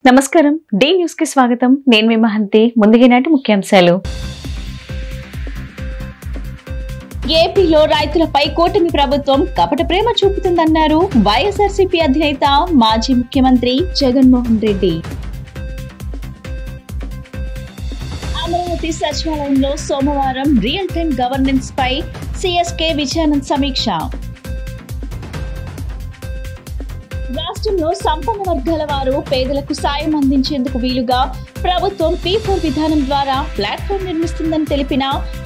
నమస్కారం D news కి స్వాగతం నేను మీ మహంతి ముందుగా నాటి ముఖ్యాంశాలు ఏపీలో రైతులపై కూటమి ప్రభుత్వం కపట ప్రేమ చూపుతుందన్నారు వైఎస్ఆర్సీపీ అధినేత మాజీ ముఖ్యమంత్రి జగన్మోహన్ రెడ్డి అమరావతి సచివాలయంలో సోమవారం రియల్ టైం గవర్నెన్స్ పై సిఎస్కే విజయానంద్ సమీక్ష రాష్ట్రంలో సంపన్న వర్గాల వారు పేదలకు సాయం అందించేందుకు వీలుగా ప్రభుత్వం P4 విధానం ద్వారా ప్లాట్ఫామ్ నిర్మిస్తుందని తెలిపిన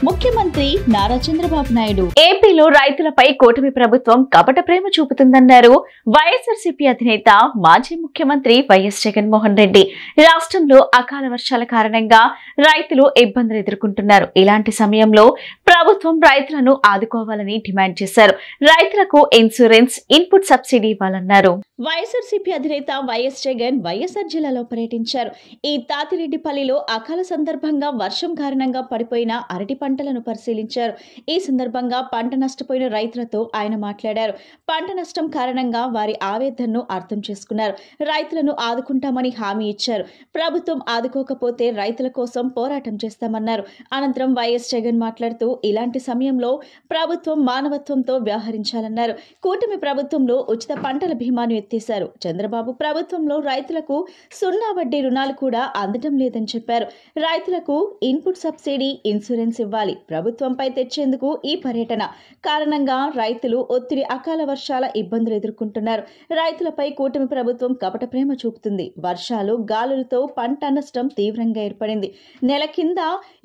ముఖ్యమంత్రి నారా చంద్రబాబు నాయుడు ఏపీలో రైతులపై కూటమి ప్రభుత్వం కపట ప్రేమ చూపుతుందన్నారు వైఎస్ఆర్సీపీ అధినేత మాజీ ముఖ్యమంత్రి వైఎస్ జగన్మోహన్ రెడ్డి రాష్ట్రంలో అకాల వర్షాల కారణంగా రైతులు ఇబ్బందులు ఎదుర్కొంటున్నారు. ఇలాంటి సమయంలో ప్రభుత్వం రైతులను ఆదుకోవాలని డిమాండ్ చేశారు. రైతులకు ఇన్సూరెన్స్ ఇన్పుట్ సబ్సిడీ ఇవ్వాలన్నారు. వైఎస్ఆర్సీపీ అధినేత వైఎస్ జగన్ వైఎస్ఆర్ జిల్లాలో పర్యటించారు. ఈ తాతిరెడ్డిపల్లిలో అకాల సందర్భంగా వర్షం కారణంగా పడిపోయిన అరటి పంటలను పరిశీలించారు. ఈ సందర్భంగా పంట నష్టపోయిన రైతులతో ఆయన మాట్లాడారు. పంట నష్టం కారణంగా వారి ఆవేదనను అర్థం చేసుకున్నారు. రైతులను ఆదుకుంటామని హామీ ఇచ్చారు. ప్రభుత్వం ఆదుకోకపోతే రైతుల కోసం పోరాటం చేస్తామన్నారు. అనంతరం వైఎస్ జగన్ మాట్లాడుతూ ఇలాంటి సమయంలో ప్రభుత్వం మానవత్వంతో వ్యవహరించాలన్నారు. కూటమి ప్రభుత్వంలో ఉచిత పంటల బీమాను ఎత్తేశారు. చంద్రబాబు ప్రభుత్వంలో రైతులకు 0 వడ్డీ రుణాలు కూడా అందటం లేదని చెప్పారు. రైతులకు ఇన్పుట్ సబ్సిడీ ఇన్సూరెన్స్ ఇవ్వాలి. ప్రభుత్వంపై తెచ్చేందుకు ఈ పర్యటన కారణంగా రైతులు ఒత్తిడి అకాల వర్షాల ఇబ్బందులు ఎదుర్కొంటున్నారు. రైతులపై కూటమి ప్రభుత్వం కపట ప్రేమ చూపుతుంది. వర్షాలు గాలులతో పంట నష్టం తీవ్రంగా ఏర్పడింది. నెల కింద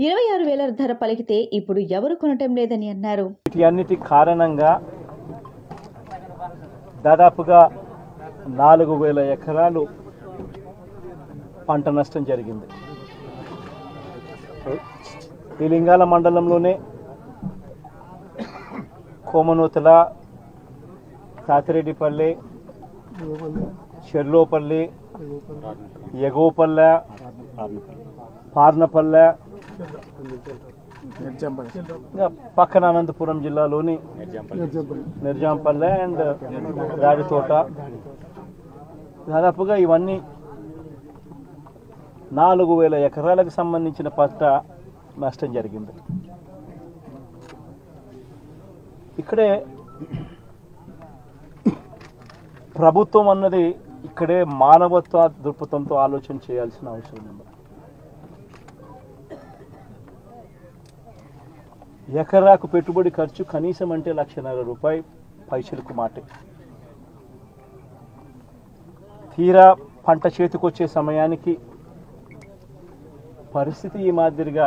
26,000 ధర పలికితే ఇప్పుడు ఎవరు కొనటం లేదని అన్నారు. అన్నిటి కారణంగా దాదాపుగా 4,000 ఎకరాలు పంట నష్టం జరిగింది. ఈ లింగాల మండలంలోనే కోమనూతల, తాతిరెడ్డిపల్లి, చెర్లోపల్లి, ఎగోపల్లె, పార్నపల్లె, ఇంకా పక్కన అనంతపురం జిల్లాలోని నిర్జాంపల్లె అండ్ రాడితోట, దాదాపుగా ఇవన్నీ 4,000 ఎకరాలకు సంబంధించిన పంట నష్టం జరిగింది. ఇక్కడే ప్రభుత్వం అన్నది ఇక్కడే మానవత్వ దృక్పథంతో ఆలోచన చేయాల్సిన అవసరం ఉంది. ఎకరాకు పెట్టుబడి ఖర్చు కనీసం అంటే ₹1,50,000 పైసలకు మాటే. తీరా పంట చేతికొచ్చే సమయానికి పరిస్థితి ఈ మాదిరిగా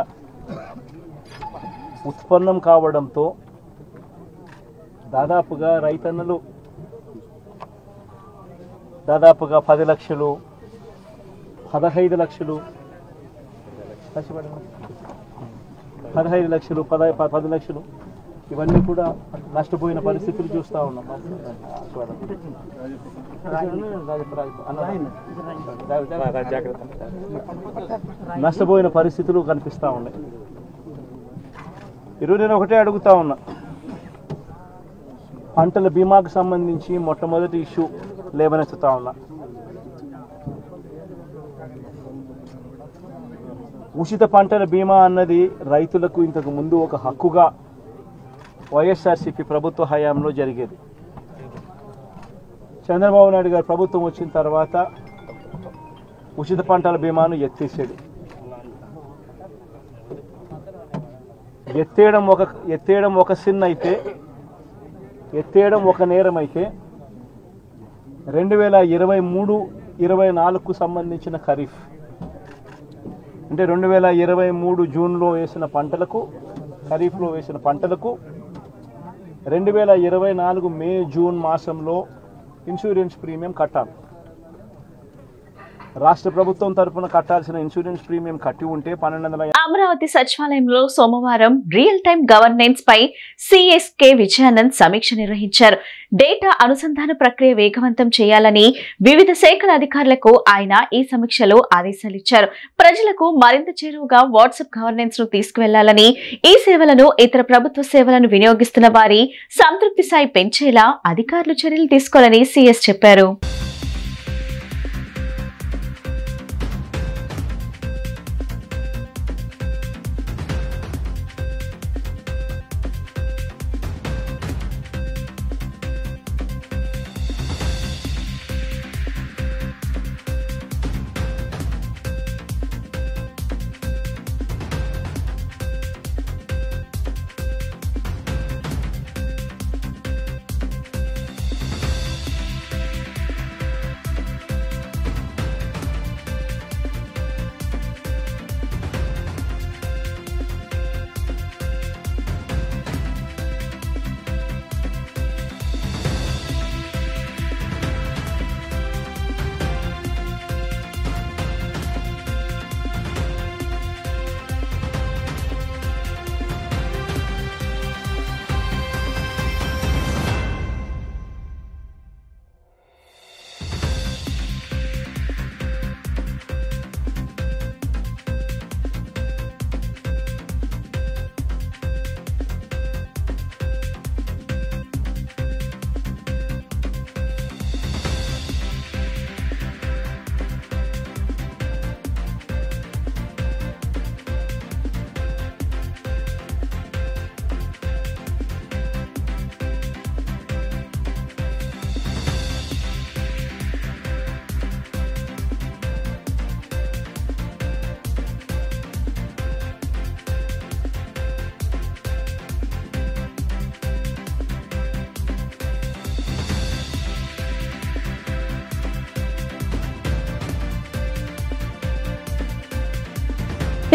ఉత్పన్నం కావడంతో దాదాపుగా రైతన్నలు దాదాపుగా 10 లక్షలు, 15 లక్షలు, 15 లక్షలు, 10 లక్షలు ఇవన్నీ కూడా నష్టపోయిన పరిస్థితులు చూస్తూ ఉన్నాం. నష్టపోయిన పరిస్థితులు కనిపిస్తూ ఉన్నాయి. ఈరోజు నేను ఒకటే అడుగుతా ఉన్నా, పంటల బీమాకు సంబంధించి మొట్టమొదటి ఇష్యూ లేవనెత్తుతా ఉన్నా. ఉచిత పంటల బీమా అన్నది రైతులకు ఇంతకు ముందు ఒక హక్కుగా వైఎస్ఆర్సీపీ ప్రభుత్వ హయాంలో జరిగేది. చంద్రబాబు నాయుడు గారు ప్రభుత్వం వచ్చిన తర్వాత ఉచిత పంటల బీమాను ఎత్తేసాడు. ఎత్తేయడం ఒక సిన్ అయితే, ఎత్తేయడం ఒక నేరం అయితే 2023-24కు సంబంధించిన ఖరీఫ్ అంటే 2023 జూన్లో వేసిన పంటలకు, ఖరీఫ్లో వేసిన పంటలకు 2024 మే జూన్ మాసంలో ఇన్సూరెన్స్ ప్రీమియం కట్టాలి. రాష్ట్ర ప్రభుత్వం తరపున కట్టాల్సిన ఇన్సూరెన్స్ ప్రీమియం కట్టి ఉంటే 1200. అమరావతి సచివాలయంలో సోమవారం రియల్ టైం గవర్నెన్స్ పై సిఎస్కే విజయానంద్ సమీక్ష నిర్వహించారు. డేటా అనుసంధాన ప్రక్రియ వేగవంతం చేయాలని వివిధ శాఖల అధికారులకు ఆయన ఈ సమీక్షలో ఆదేశాలు ఇచ్చారు. ప్రజలకు మరింత చేరువగా వాట్సాప్ గవర్నెన్స్ ను తీసుకువెళ్లాలని, ఈ సేవలను ఇతర ప్రభుత్వ సేవలను వినియోగిస్తున్న వారి సంతృప్తి స్థాయి పెంచేలా అధికారులు చర్యలు తీసుకోవాలని సిఎస్ చెప్పారు.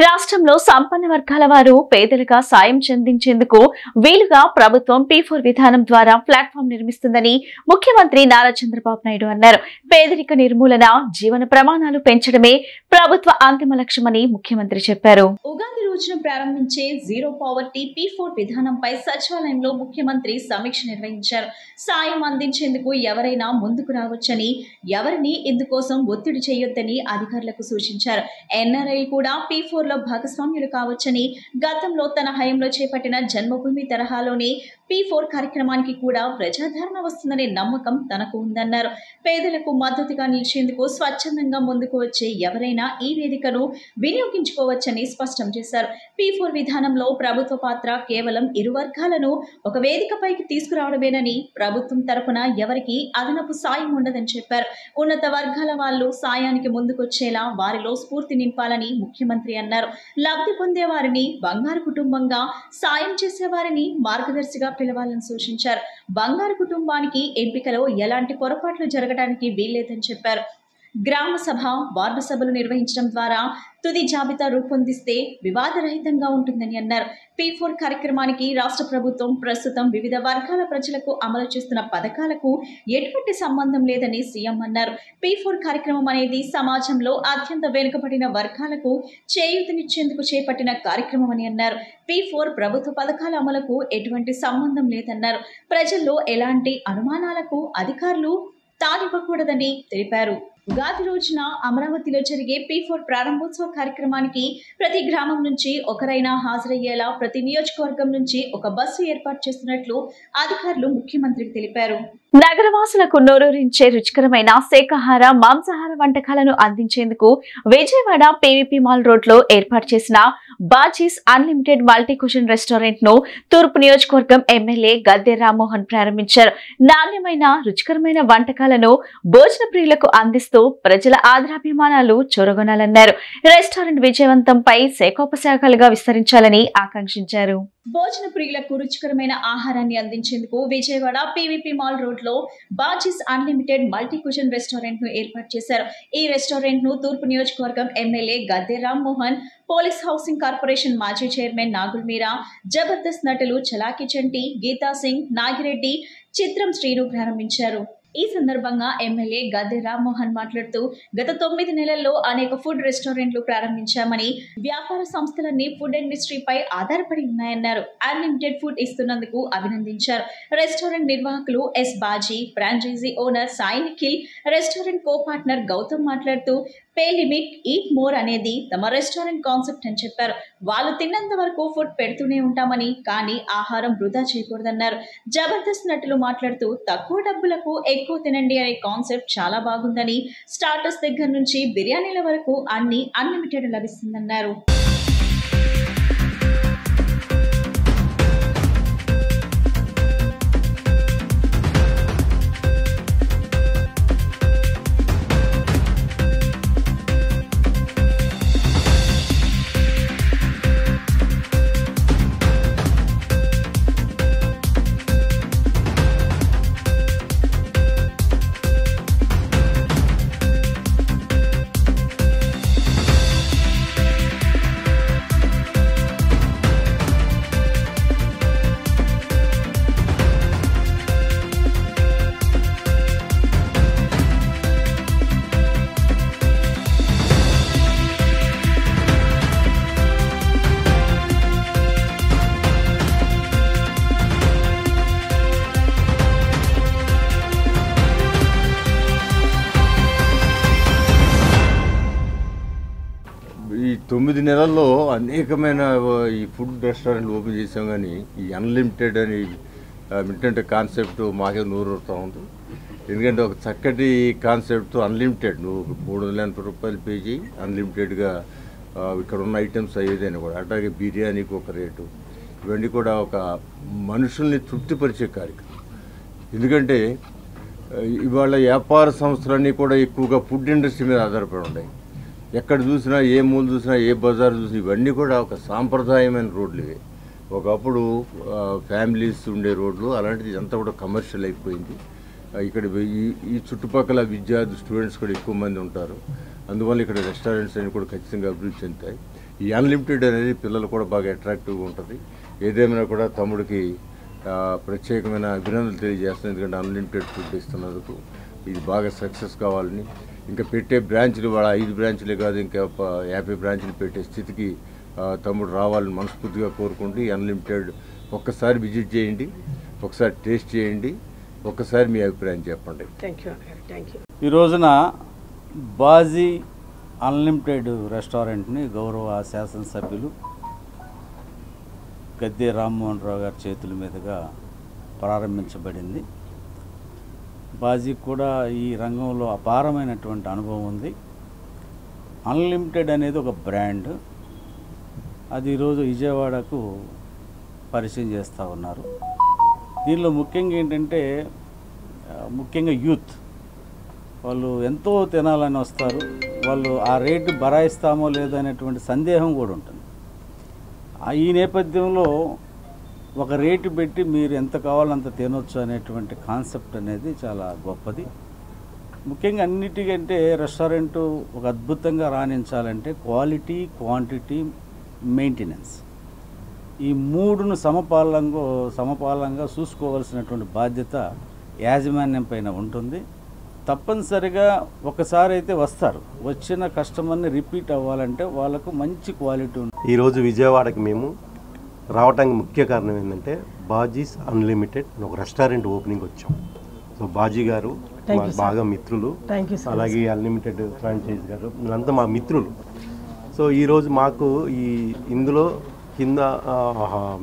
రాష్ట్రంలో సంపన్న వర్గాల వారు పేదలుగా సాయం చెందించేందుకు వీలుగా ప్రభుత్వం P4 విధానం ద్వారా ప్లాట్ఫామ్ నిర్మిస్తుందని ముఖ్యమంత్రి నారా చంద్రబాబు నాయుడు అన్నారు. పేదరిక నిర్మూలన, జీవన ప్రమాణాలు పెంచడమే ప్రభుత్వ అంతిమ లక్ష్యమని ముఖ్యమంత్రి చెప్పారు. ఉగాది రోజున ప్రారంభించే జీరో పావర్టీ P4 విధానంపై సచివాలయంలో ముఖ్యమంత్రి సమీక్ష నిర్వహించారు. సాయం అందించేందుకు ఎవరైనా ముందుకు రావచ్చని, ఎవరిని ఇందుకోసం ఒత్తిడి చేయొద్దని అధికారులకు సూచించారు. NRI కూడా P4 లో భాగస్వామ్యులు కావచ్చని, గతంలో తన హయాంలో చేపట్టిన జన్మభూమి తరహాలోనే P4 కార్యక్రమానికి కూడా ప్రజాదరణ వస్తుందనే నమ్మకం తనకు ఉందన్నారు. పేదలకు మద్దతుగా నిలిచేందుకు స్వచ్ఛందంగా ముందుకు వచ్చే ఎవరైనా ఈ వేదికను వినియోగించుకోవచ్చని స్పష్టం చేశారు. P4 విధానంలో ప్రభుత్వ పాత్ర కేవలం ఇరు వర్గాలను ఒక వేదికపైకి తీసుకురావడమేనని, ప్రభుత్వం తరపున ఎవరికి అదనపు సాయం ఉండదని చెప్పారు. ఉన్నత వర్గాల వాళ్ళు సాయానికి ముందుకొచ్చేలా వారిలో స్ఫూర్తి నింపాలని ముఖ్యమంత్రి అన్నారు. లబ్ధి పొందే వారిని బంగారు కుటుంబంగా, సాయం చేసే వారిని మార్గదర్శిగా పిలవాలని సూచించారు. బంగారు కుటుంబానికి ఎంపికలో ఎలాంటి పొరపాట్లు జరగడానికి వీల్లేదని చెప్పారు. గ్రామ సభ, వార్డు సభలు నిర్వహించడం ద్వారా తుది జాబితా రూపొందిస్తే వివాదరహితంగా ఉంటుందని అన్నారు. P4 కార్యక్రమానికి రాష్ట్ర ప్రభుత్వం ప్రస్తుతం వివిధ వర్గాల ప్రజలకు అమలు చేస్తున్న పథకాలకు ఎటువంటి సంబంధం లేదని సీఎం అన్నారు. P4 కార్యక్రమం అనేది సమాజంలో అత్యంత వెనుకబడిన వర్గాలకు చేయూతనిచ్చేందుకు చేపట్టిన కార్యక్రమం అని అన్నారు. P4 ప్రభుత్వ పథకాల అమలుకు ఎటువంటి సంబంధం లేదన్నారు. ప్రజల్లో ఎలాంటి అనుమానాలకు అధికారులు తానివ్వకూడదని తెలిపారు. ఉగాది రోజున అమరావతిలో జరిగే P4 ప్రారంభోత్సవ కార్యక్రమానికి ప్రతి గ్రామం నుంచి ఒకరైనా హాజరయ్యేలా ప్రతి నియోజకవర్గం నుంచి ఒక బస్సు ఏర్పాటు చేస్తున్నట్లు అధికారులు ముఖ్యమంత్రికి తెలిపారు. నగరవాసులకు నోరూరించే రుచికరమైన శాకాహార, మాంసాహార వంటకాలను అందించేందుకు విజయవాడ PVP మాల్ రోడ్ లో ఏర్పాటు చేసిన బాజీస్ అన్లిమిటెడ్ మల్టీ కుషన్ రెస్టారెంట్ ను తూర్పు నియోజకవర్గం ఎమ్మెల్యే గద్దె రామ్మోహన్ ప్రారంభించారు. నాణ్యమైన, రుచికరమైన వంటకాలను భోజన ప్రియులకు అందిస్తూ ప్రజల ఆదరాభిమానాలు చూరగొనాలన్నారు. రెస్టారెంట్ విజయవంతంపై శాఖోపశాఖలుగా విస్తరించాలని ఆకాంక్షించారు. భోజన ప్రియులకు రుచికరమైన ఆహారాన్ని అందించేందుకు విజయవాడ PVP మాల్ రోడ్ లో బాజీస్ అన్లిమిటెడ్ మల్టీ కుషన్ రెస్టారెంట్ ను ఏర్పాటు చేశారు. ఈ రెస్టారెంట్ ను తూర్పు నియోజకవర్గం MLA Gadde Rammohan, police housing corporation మాజీ చైర్మన్ నాగుల్ మీరా, జబర్దస్త్ నటులు చలాకి చంటి, గీతా సింగ్, నాగిరెడ్డి, చిత్రం శ్రీను ప్రారంభించారు. ఈ సందర్భంగా ఎమ్మెల్యే గద్దె రామ్మోహన్ మాట్లాడుతూ, గత 9 నెలల్లో అనేక ఫుడ్ రెస్టారెంట్లు ప్రారంభించామని, వ్యాపార సంస్థలన్నీ ఫుడ్ ఇండస్ట్రీపై ఆధారపడి ఉన్నాయన్నారు. అన్లిమిటెడ్ ఫుడ్ ఇస్తున్నందుకు అభినందించారు. రెస్టారెంట్ నిర్వాహకులు S Baji, franchisee owner Sai Nikhil, restaurant co partner Gautam మాట్లాడుతూ, పే లిమిట్, ఈట్ మోర్ అనేది తమ రెస్టారెంట్ కాన్సెప్ట్ అని చెప్పారు. వాళ్ళు తిన్నంత వరకు ఫుడ్ పెడుతూనే ఉంటామని, కానీ ఆహారం వృధా చేయకూడదన్నారు. జబర్దస్త్ నటులు మాట్లాడుతూ, తక్కువ డబ్బులకు ఎక్కువ తినండి అనే కాన్సెప్ట్ చాలా బాగుందని, స్టార్టర్స్ దగ్గర నుంచి బిర్యానీల వరకు అన్ని అన్లిమిటెడ్ లభిస్తుందన్నారు. ఈ 9 నెలల్లో అనేకమైన ఈ ఫుడ్ రెస్టారెంట్లు ఓపెన్ చేసాం. కానీ ఈ అన్లిమిటెడ్ అని ఏంటంటే కాన్సెప్ట్ మాకే నూరుతా ఉంది. ఎందుకంటే ఒక చక్కటి కాన్సెప్ట్ అన్లిమిటెడ్, నువ్వు 380 రూపాయలు పే చేయి, అన్లిమిటెడ్గా ఇక్కడ ఉన్న ఐటమ్స్ ఏదైనా కూడా, అట్లాగే బిర్యానీకి ఒక రేటు, ఇవన్నీ కూడా ఒక మనుషుల్ని తృప్తిపరిచే కార్యక్రమం. ఎందుకంటే ఇవాళ వ్యాపార సంస్థలన్నీ కూడా ఎక్కువగా ఫుడ్ ఇండస్ట్రీ మీద ఆధారపడి ఉన్నాయి. ఎక్కడ చూసినా, ఏ మూలు చూసినా, ఏ బజార్ చూసినా ఇవన్నీ కూడా ఒక సాంప్రదాయమైన రోడ్లు ఇవి. ఒకప్పుడు ఫ్యామిలీస్ ఉండే రోడ్లు, అలాంటిది అంతా కూడా కమర్షియల్ అయిపోయింది. ఇక్కడ ఈ చుట్టుపక్కల విద్యార్థి స్టూడెంట్స్ కూడా ఎక్కువ మంది ఉంటారు. అందువల్ల ఇక్కడ రెస్టారెంట్స్ అన్ని కూడా ఖచ్చితంగా అభివృద్ధి చెందుతాయి. ఈ అన్లిమిటెడ్ అనేది పిల్లలు కూడా బాగా అట్రాక్టివ్గా ఉంటుంది. ఏదేమైనా కూడా తమ్ముడికి ప్రత్యేకమైన అభినందనలు తెలియజేస్తున్నాను. ఎందుకంటే అన్లిమిటెడ్ ఫుడ్ ఇస్తున్నందుకు ఇది బాగా సక్సెస్ కావాలని, ఇంకా పెట్టే బ్రాంచ్లు వాళ్ళ 5 బ్రాంచ్లే కాదు ఇంకా 50 బ్రాంచ్లు పెట్టే స్థితికి తమ్ముడు రావాలని మనస్ఫూర్తిగా కోరుకుంటూ ఈ అన్లిమిటెడ్ ఒక్కసారి విజిట్ చేయండి, ఒకసారి టేస్ట్ చేయండి, ఒక్కసారి మీ అభిప్రాయం చెప్పండి. ఈ రోజున బాజీ అన్లిమిటెడ్ రెస్టారెంట్ని గౌరవ శాసనసభ్యులు గద్దె రామ్మోహన్ రావు గారి చేతుల మీదుగా ప్రారంభించబడింది. బాజీకి కూడా ఈ రంగంలో అపారమైనటువంటి అనుభవం ఉంది. అన్లిమిటెడ్ అనేది ఒక బ్రాండ్, అది ఈరోజు విజయవాడకు పరిచయం చేస్తూ ఉన్నారు. దీనిలో ముఖ్యంగా ఏంటంటే ముఖ్యంగా యూత్ వాళ్ళు ఎంతో తినాలని వస్తారు. వాళ్ళు ఆ రేటు బరాయిస్తామో లేదో అనేటువంటి సందేహం కూడా ఉంటుంది. ఈ నేపథ్యంలో ఒక రేటు పెట్టి మీరు ఎంత కావాలంత తినొచ్చు అనేటువంటి కాన్సెప్ట్ అనేది చాలా గొప్పది. ముఖ్యంగా అన్నిటికంటే రెస్టారెంట్ ఒక అద్భుతంగా రాణించాలంటే క్వాలిటీ, క్వాంటిటీ, మెయింటెనెన్స్ ఈ మూడును సమపాలంగా చూసుకోవాల్సినటువంటి బాధ్యత యాజమాన్యం పైన ఉంటుంది. తప్పనిసరిగా ఒకసారి అయితే వస్తారు, వచ్చిన కస్టమర్ని రిపీట్ అవ్వాలంటే వాళ్ళకు మంచి క్వాలిటీ ఉంటుంది. ఈరోజు విజయవాడకి మేము రావడానికి ముఖ్య కారణం ఏంటంటే బాజీస్ అన్లిమిటెడ్ అని ఒక రెస్టారెంట్ ఓపెనింగ్ వచ్చాం. సో బాజీ గారు బాగా మిత్రులు, అలాగే అన్లిమిటెడ్ ఫ్రాంచైజ్ గారు వీళ్ళంతా మా మిత్రులు. సో ఈరోజు మాకు ఇందులో కింద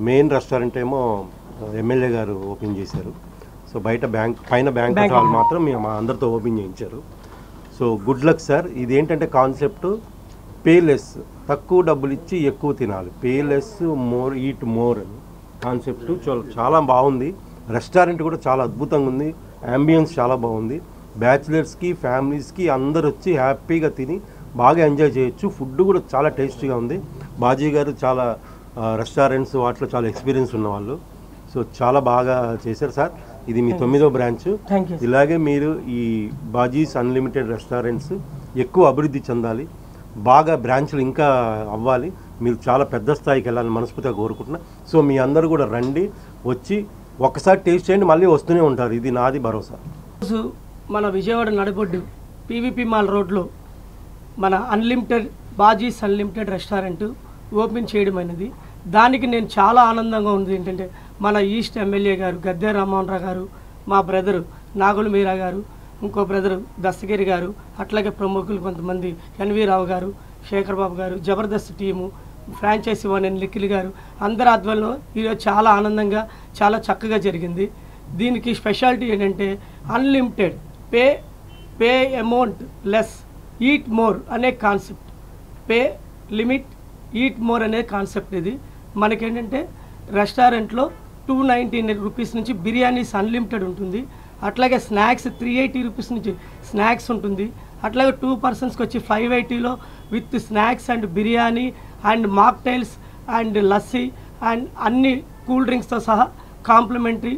మెయిన్ రెస్టారెంట్ ఏమో ఎమ్మెల్యే గారు ఓపెన్ చేశారు. సో పైన బ్యాంక్ హాల్ మాత్రం మేము అందరితో ఓపెన్ చేయించారు. So good luck sir. ఇదేంటంటే కాన్సెప్ట్ పేలెస్, తక్కువ డబ్బులు ఇచ్చి ఎక్కువ తినాలి, పేలెస్ మోర్ ఈట్ మోర్ అని కాన్సెప్ట్ చాలా బాగుంది. రెస్టారెంట్ కూడా చాలా అద్భుతంగా ఉంది, అంబియన్స్ చాలా బాగుంది. బ్యాచిలర్స్కి, ఫ్యామిలీస్కి అందరు వచ్చి హ్యాపీగా తిని బాగా ఎంజాయ్ చేయొచ్చు. ఫుడ్ కూడా చాలా టేస్టీగా ఉంది. బాజీ గారు చాలా రెస్టారెంట్స్ వాటిలో చాలా ఎక్స్పీరియన్స్ ఉన్నవాళ్ళు. సో చాలా బాగా చేశారు సార్. ఇది మీ 9వ బ్రాంచ్. ఇలాగే మీరు ఈ బాజీస్ అన్లిమిటెడ్ రెస్టారెంట్స్ ఎక్కువ అభివృద్ధి చెందాలి, బాగా బ్రాంచ్లు ఇంకా అవ్వాలి, మీరు చాలా పెద్ద స్థాయికి వెళ్ళాలని మనస్ఫూర్తిగా కోరుకుంటున్నా. సో మీ అందరూ కూడా రండి, వచ్చి ఒక్కసారి టేస్ట్ చేయండి, మళ్ళీ వస్తూనే ఉంటారు. ఇది నాది భరోసా. రోజు మన విజయవాడ నడిబొడ్డు పీవీపీ మాల్ రోడ్లో మన బాజీస్ అన్లిమిటెడ్ రెస్టారెంట్ ఓపెన్ చేయడం అనేది, దానికి నేను చాలా ఆనందంగా ఉంది. ఏంటంటే మన ఈస్ట్ ఎమ్మెల్యే గారు గద్దె రామ్మోహన్ రావు గారు, మా బ్రదరు నాగుల మీరా గారు, ఇంకో బ్రదరు దస్తగిరి గారు, అట్లాగే ప్రముఖులు కొంతమంది ఎన్వి రావు గారు, శేఖర్ బాబు గారు, Jabardasth team, franchisee one Nikhil గారు, అందరి ఆధ్వర్యంలో ఈరోజు చాలా ఆనందంగా చాలా చక్కగా జరిగింది. దీనికి స్పెషాలిటీ ఏంటంటే unlimited pay amount less eat more అనే concept. Pay limit eat more అనే కాన్సెప్ట్. ఇది మనకేంటంటే రెస్టారెంట్లో 290 రూపీస్ నుంచి బిర్యానీస్ అన్లిమిటెడ్ ఉంటుంది. అట్లాగే స్నాక్స్ 380 రూపీస్ నుంచి స్నాక్స్ ఉంటుంది. అట్లాగే 2 పర్సన్స్కి వచ్చి 580లో with snacks and biryani and mocktails and lassi and అన్ని కూల్ డ్రింక్స్తో సహా కాంప్లిమెంటరీ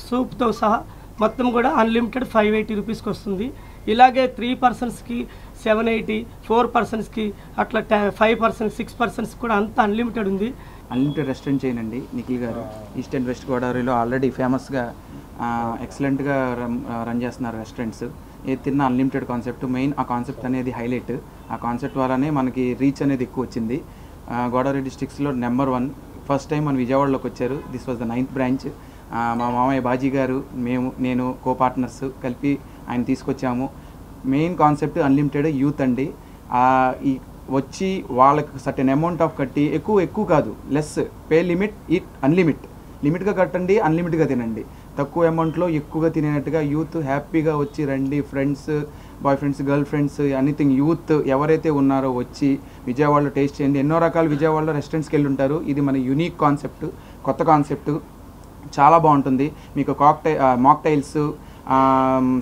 సూప్తో సహా మొత్తం కూడా అన్లిమిటెడ్ 580 రూపీస్కి వస్తుంది. ఇలాగే 3 పర్సన్స్కి 780, 4 పర్సన్స్కి అట్లా 5 పర్సన్స్ 6 పర్సన్స్ కూడా అంతా అన్లిమిటెడ్ ఉంది. అన్లిమిటెడ్ రెస్టారెంట్ చేయనండి నిఖిల్ గారు. ఈస్ట్ అండ్ వెస్ట్ గోదావరిలో ఆల్రెడీ ఫేమస్గా ఎక్సలెంట్గా రన్ చేస్తున్నారు రెస్టారెంట్స్. ఏది తిన్నా అన్లిమిటెడ్ కాన్సెప్ట్ మెయిన్. ఆ కాన్సెప్ట్ అనేది హైలైట్. ఆ కాన్సెప్ట్ వల్లనే మనకి రీచ్ అనేది ఎక్కువ వచ్చింది. గోదావరి డిస్ట్రిక్ట్స్లో నెంబర్ 1 ఫస్ట్ టైం మన విజయవాడలోకి వచ్చారు. This was the 9th branch. మా మామయ్య బాజీ గారు, నేను కో పార్ట్నర్స్ కలిపి ఆయన తీసుకొచ్చాము. మెయిన్ కాన్సెప్ట్ అన్లిమిటెడ్ యూత్ అండి. ఈ వచ్చి వాళ్ళకి సర్టెన్ అమౌంట్ ఆఫ్ కట్టి ఎక్కువ కాదు, లెస్ పే లిమిట్ ఈట్ అన్లిమిట్. లిమిట్గా కట్టండి, అన్లిమిట్గా తినండి. తక్కువ అమౌంట్లో ఎక్కువగా తినేటట్టుగా యూత్ హ్యాపీగా వచ్చి రండి. Friends, boy friends, girl friends, anything youth ఎవరైతే ఉన్నారో వచ్చి విజయవాడలో టేస్ట్ చేయండి. ఎన్నో రకాల విజయవాడలో రెస్టారెంట్స్కి వెళ్ళి ఉంటారు. ఇది మన యూనిక్ కాన్సెప్ట్, కొత్త కాన్సెప్ట్, చాలా బాగుంటుంది. మీకు మాక్టైల్స్,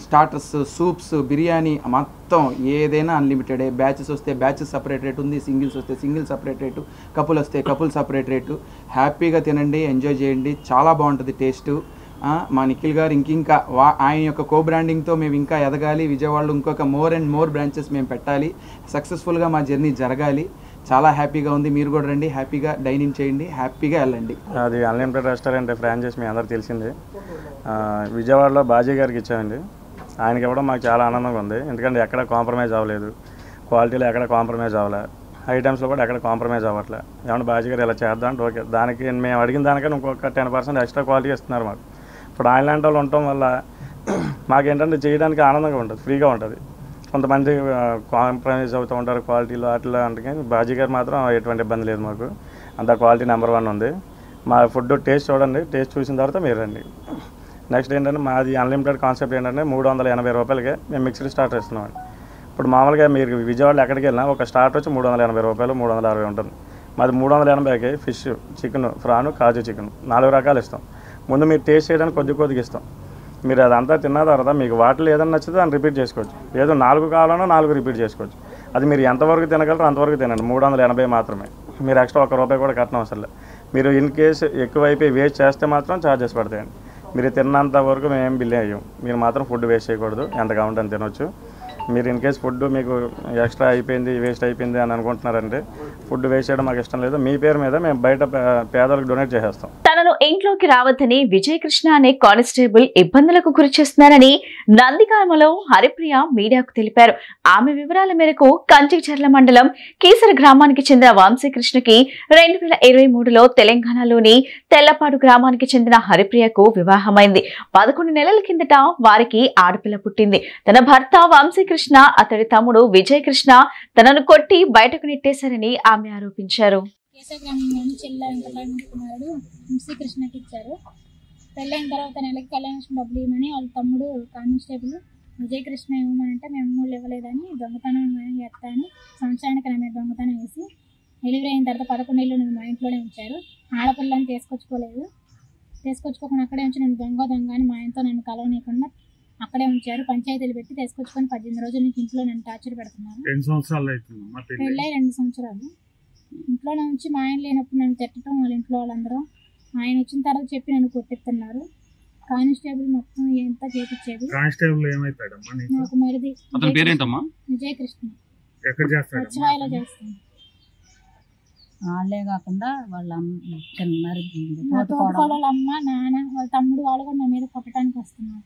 స్టార్టర్స్, సూప్స్, బిర్యానీ మొత్తం ఏదైనా అన్లిమిటెడే. బ్యాచెస్ వస్తే బ్యాచెస్ సపరేట్ రేట్ ఉంది, సింగిల్స్ వస్తే సింగిల్ సపరేట్ రేటు, కపుల్ వస్తే కపుల్ సపరేట్ రేటు. హ్యాపీగా తినండి, ఎంజాయ్ చేయండి, చాలా బాగుంటుంది టేస్టు. మా నిఖిల్ గారు ఇంకా ఆయన యొక్క కో బ్రాండింగ్తో మేము ఇంకా ఎదగాలి. విజయవాడలో ఇంకొక మోర్ అండ్ మోర్ బ్రాంచెస్ మేము పెట్టాలి. సక్సెస్ఫుల్గా మా జర్నీ జరగాలి. చాలా హ్యాపీగా ఉంది. మీరు కూడా రండి, హ్యాపీగా డైనింగ్ చేయండి, హ్యాపీగా వెళ్ళండి. అది అన్లిమిటెడ్ రెస్టారెంట్ ఫ్రాంచైజ్ మీ అందరికి తెలిసింది. విజయవాడలో బాజీ గారికి ఇచ్చామండి. ఆయనకి ఇవ్వడం మాకు చాలా ఆనందంగా ఉంది. ఎందుకంటే ఎక్కడ కాంప్రమైజ్ అవ్వలేదు, క్వాలిటీలో ఎక్కడ కాంప్రమైజ్ అవ్వలే, ఐటమ్స్లో కూడా ఎక్కడ కాంప్రమైజ్ అవ్వట్లే. ఏమన్నా బాజీ గారు ఇలా చేద్దాం అంటే ఓకే, దానికి మేము అడిగిన దానికన్నా ఇంకొక 10% ఎక్స్ట్రా క్వాలిటీ ఇస్తున్నారు మాకు. ఇప్పుడు ఆయన లాంటి వాళ్ళు ఉండటం వల్ల మాకేంటంటే చేయడానికి ఆనందంగా ఉంటుంది, ఫ్రీగా ఉంటుంది. కొంతమంది కాంప్రమైజ్ అవుతూ ఉంటారు క్వాలిటీలో అట్లా అంటే, బాజీ గారు మాత్రం ఎటువంటి ఇబ్బంది లేదు మాకు. అంత క్వాలిటీ నెంబర్ 1 ఉంది. మా ఫుడ్ టేస్ట్ చూడండి, టేస్ట్ చూసిన తర్వాత మీరు రండి. నెక్స్ట్ ఏంటంటే మాది అన్లిమిటెడ్ కాన్సెప్ట్ ఏంటంటే 380 రూపాయలకే మేము మిక్స్డ్ స్టార్టర్ ఇస్తున్నామండి. ఇప్పుడు మామూలుగా మీరు విజయవాడలో ఎక్కడికి వెళ్ళినా ఒక స్టార్ట్ వచ్చి 380 రూపాయలు, 360 ఉంటుంది. మాది 380కి ఫిష్, చికెన్, ప్రాను, కాజు చికెన్ 4 రకాలు ఇస్తాం. ముందు మీరు టేస్ట్ చేయడానికి కొద్దిగా ఇస్తాం. మీరు అదంతా తిన్న తర్వాత మీకు వాటిలో ఏదైనా నచ్చితే దాన్ని రిపీట్ చేసుకోవచ్చు. ఏదో 4 కావాలన్నా 4 రిపీట్ చేసుకోవచ్చు. అది మీరు ఎంతవరకు తినగలరో అంతవరకు తినండి. 380 మాత్రమే. మీరు ఎక్స్ట్రా ₹1 కూడా కట్టడం అవసరం లేదు. మీరు ఇన్ కేసు ఎక్కువైపోయి వేస్ట్ చేస్తే మాత్రం ఛార్జెస్ పడతాయండి. మీరు తిన్నంత వరకు మేము బిల్ అయ్యాం. మీరు మాత్రం ఫుడ్ వేస్ట్ చేయకూడదు, ఎంత కావాలంటే అంత తినొచ్చు. మీరు ఇన్ కేసు ఫుడ్ మీకు ఎక్స్ట్రా అయిపోయింది, వేస్ట్ అయిపోయింది అని అనుకుంటున్నారంటే ఫుడ్ వేస్ట్ చేయడం మాకు ఇష్టం లేదు. మీ పేరు మీద మేము బయట పేదలకు డొనేట్ చేసేస్తాం. తనను ఇంట్లోకి రావద్దని విజయకృష్ణ అనే కానిస్టేబుల్ ఇబ్బందులకు గురి చేస్తున్నారని నందిగామలో హరిప్రియ మీడియాకు తెలిపారు. ఆమె వివరాల మేరకు కంచిచర్ల మండలం కీసర గ్రామానికి చెందిన వంశీకృష్ణకి 2023లో తెలంగాణలోని తెల్లపాడు గ్రామానికి చెందిన హరిప్రియకు వివాహమైంది. 11 నెలల కిందట వారికి ఆడపిల్ల పుట్టింది. తన భర్త వంశీకృష్ణ, అతడి తమ్ముడు విజయకృష్ణ తనను కొట్టి బయటకు నెట్టేశారని ఆమె ఆరోపించారు. గ్రామంలోని చెల్ల కుమారుడు వంశీకృష్ణకి ఇచ్చారు. పెళ్ళైన తర్వాత నెలకి కళ్యాణం డబ్బులు ఇవ్వమని వాళ్ళ తమ్ముడు కానిస్టేబుల్ విజయకృష్ణ ఇవ్వమనంటే మేము 3 ఇవ్వలేదని దొంగతనం చేస్తాను సంవత్సరానికి నా మీద దొంగతనం వేసి డెలివరీ అయిన తర్వాత 11 నెలలు మా ఇంట్లోనే ఉంచారు. ఆడపిల్లని తీసుకొచ్చుకోకుండా అక్కడే ఉంచి నేను దొంగ అని మా ఆయనతో నన్ను కలవనీయకుండా అక్కడే ఉంచారు. పంచాయతీలు పెట్టి తీసుకొచ్చుకొని 18 రోజుల నుంచి ఇంట్లో నన్ను టార్చర్ పెడుతున్నారు. పెళ్ళై 2 సంవత్సరాలు ఇంట్లోనే ఉంచి మా ఆయన లేనప్పుడు నన్ను తిట్టడం వాళ్ళ ఇంట్లో వాళ్ళందరూ. ఆయన వచ్చిన తర్వాత చెప్పి నన్ను కొట్టిస్తున్నారు. కానిస్టేబుల్ మొత్తం ఎంత చేపించేది. నాకు మరిది విజయకృష్ణ సచివాలయంలో చేస్తాను. వాళ్ళే కాకుండా వాళ్ళ తోడుకోళ్ళ అమ్మ, నాన్న, వాళ్ళ తమ్ముడు వాళ్ళు కూడా నా మీద కొట్టడానికి వస్తున్నారు.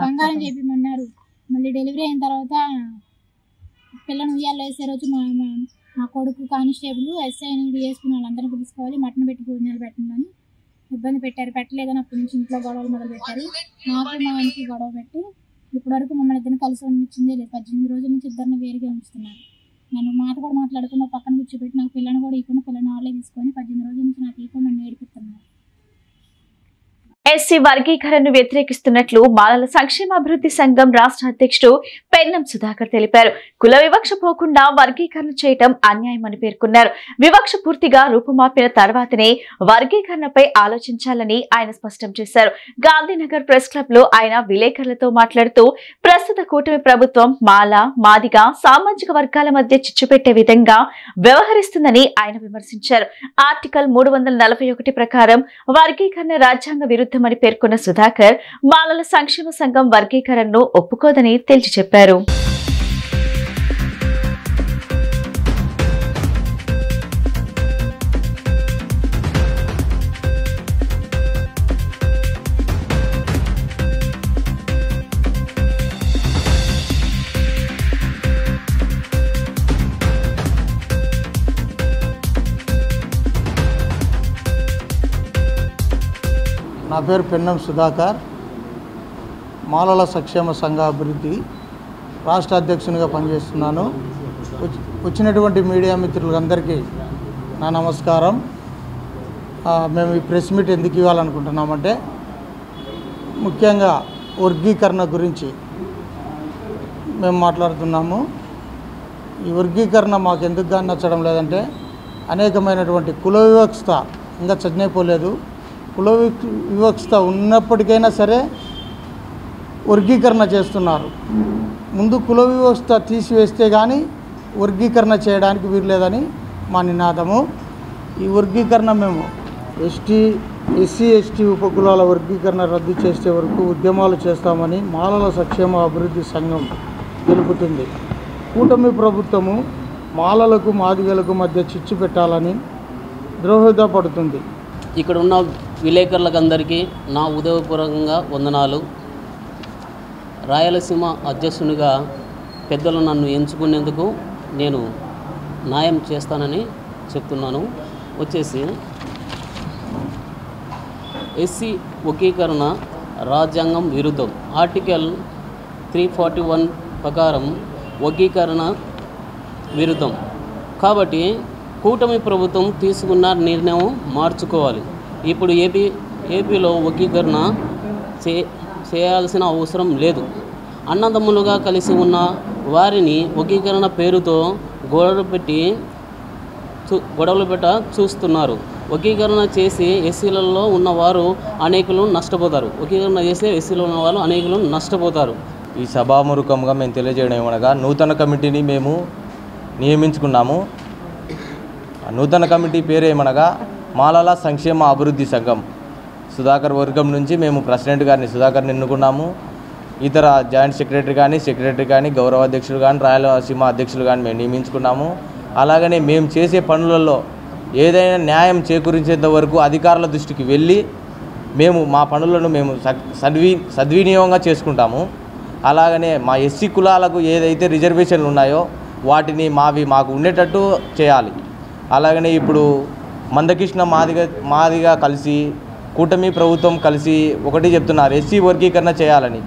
బంగారం చెప్పమన్నారు. మళ్ళీ డెలివరీ అయిన తర్వాత పిల్లని ఉయ్యాలు వేసే రోజు మా కొడుకు కానిస్టేబుల్ ఎస్ఐని డిఎస్పీ వాళ్ళందరినీ పిలుచుకోవాలి, మటన్ పెట్టి భోజనాలు పెట్టండి ఇబ్బంది పెట్టారు. పెట్టలేదని అప్పటి నుంచి ఇంట్లో గొడవలు మొదలు పెట్టారు. నాకు మా ఆయనకి గొడవ పెట్టి ఇప్పటి వరకు మమ్మల్ని ఇద్దరిని కలిసి ఉంచిందే లేదు. 18 రోజుల నుంచి ఇద్దరిని వేరుగా ఉంచుతున్నారు. నన్ను మాట కూడా మాట్లాడుకున్న పక్కన కూర్చోబెట్టి నాకు పిల్లని కూడా ఇవ్వకుండా పిల్లని వాళ్ళే తీసుకొని 18 రోజుల నుంచి నాకు ఇవ్వకుండా నన్ను ఏడిపిస్తున్నారు. ఎస్సీ వర్గీకరణను వ్యతిరేకిస్తున్నట్లు మాలల సంక్షేమాభివృద్ధి సంఘం రాష్ట్ర అధ్యక్షుడు పెన్నం సుధాకర్ తెలిపారు. కుల వివక్ష పోకుండా వర్గీకరణ చేయటం అన్యాయమని పేర్కొన్నారు. వివక్ష పూర్తిగా రూపుమాపిన తర్వాతనే వర్గీకరణపై ఆలోచించాలని ఆయన స్పష్టం చేశారు. గాంధీనగర్ ప్రెస్ క్లబ్ లో ఆయన విలేకరులతో మాట్లాడుతూ ప్రస్తుత కూటమి ప్రభుత్వం మాల, మాదిగ సామాజిక వర్గాల మధ్య చిచ్చుపెట్టే విధంగా వ్యవహరిస్తుందని ఆయన విమర్శించారు. ఆర్టికల్ 341 ప్రకారం వర్గీకరణ రాజ్యాంగ విరుద్ధమని పేర్కొన్న సుధాకర్ మాలల సంక్షేమ సంఘం వర్గీకరణను ఒప్పుకోదని తేల్చి చెప్పారు. నా పేరు పెన్నం సుధాకర్, మాలల సంక్షేమ సంఘ అభివృద్ధి రాష్ట్ర అధ్యక్షునిగా పనిచేస్తున్నాను. వచ్చినటువంటి మీడియా మిత్రులందరికీ నా నమస్కారం. మేము ఈ ప్రెస్ మీట్ ఎందుకు ఇవ్వాలనుకుంటున్నామంటే ముఖ్యంగా వర్గీకరణ గురించి మేము మాట్లాడుతున్నాము. ఈ వర్గీకరణ మాకు ఎందుకు నచ్చడం లేదంటే అనేకమైనటువంటి కుల వివక్ష ఇంకా చదివిపోలేదు. కుల వివక్ష ఉన్నప్పటికైనా సరే వర్గీకరణ చేస్తున్నారు. ముందు కుల వివక్ష తీసివేస్తే కానీ వర్గీకరణ చేయడానికి వీల్లేదని మా నినాదము. ఈ వర్గీకరణ మేము ఎస్సీ ఎస్టీ ఉపకులాల వర్గీకరణ రద్దు చేసే వరకు ఉద్యమాలు చేస్తామని మాలల సంక్షేమ అభివృద్ధి సంఘం తెలుపుతుంది. కూటమి ప్రభుత్వము మాలలకు మాదిగలకు మధ్య చిచ్చు పెట్టాలని దోహదపడుతుంది. ఇక్కడ ఉన్న విలేకరులకు అందరికీ నా ఉదయపూర్వకంగా వందనాలు. రాయలసీమ అధ్యక్షునిగా పెద్దలు నన్ను ఎంచుకునేందుకు నేను న్యాయం చేస్తానని చెప్తున్నాను. వచ్చేసి ఎస్సీ వర్గీకరణ రాజ్యాంగం విరుద్ధం. ఆర్టికల్ 341 ప్రకారం వర్గీకరణ విరుద్ధం. కాబట్టి కూటమి ప్రభుత్వం తీసుకున్న నిర్ణయం మార్చుకోవాలి. ఇప్పుడు ఏపీలో వర్గీకరణ చేయాల్సిన అవసరం లేదు. అన్నదమ్ములుగా కలిసి ఉన్న వారిని వర్గీకరణ పేరుతో గొడవలు పెట్ట చూస్తున్నారు. వర్గీకరణ చేసి ఎస్సీలలో ఉన్నవారు అనేకులు నష్టపోతారు. వర్గీకరణ చేసి ఎస్సీలో ఉన్నవారు అనేకులు నష్టపోతారు. ఈ సభాముఖంగా మేము తెలియజేయడం ఏమనగా నూతన కమిటీని మేము నియమించుకున్నాము. నూతన కమిటీ పేరు ఏమనగా మాలల సంక్షేమ అభివృద్ధి సంఘం. సుధాకర్ వర్గం నుంచి మేము ప్రెసిడెంట్ గారిని సుధాకర్ని ఎన్నుకున్నాము. ఇతర జాయింట్ సెక్రటరీ కానీ గౌరవ అధ్యక్షులు కానీ రాయలసీమ అధ్యక్షులు కానీ మేము నియమించుకున్నాము. అలాగనే మేము చేసే పనులలో ఏదైనా న్యాయం చేకూరించేంత వరకు అధికారుల దృష్టికి వెళ్ళి మేము మా పనులను మేము సద్వినియోగంగా చేసుకుంటాము. అలాగనే మా ఎస్సీ కులాలకు ఏదైతే రిజర్వేషన్లు ఉన్నాయో వాటిని మాకు ఉండేటట్టు చేయాలి. అలాగనే ఇప్పుడు మందకృష్ణ మాదిగా కలిసి కూటమి ప్రభుత్వం కలిసి ఒకటి చెప్తున్నారు, ఎస్సీ వర్గీకరణ చేయాలని.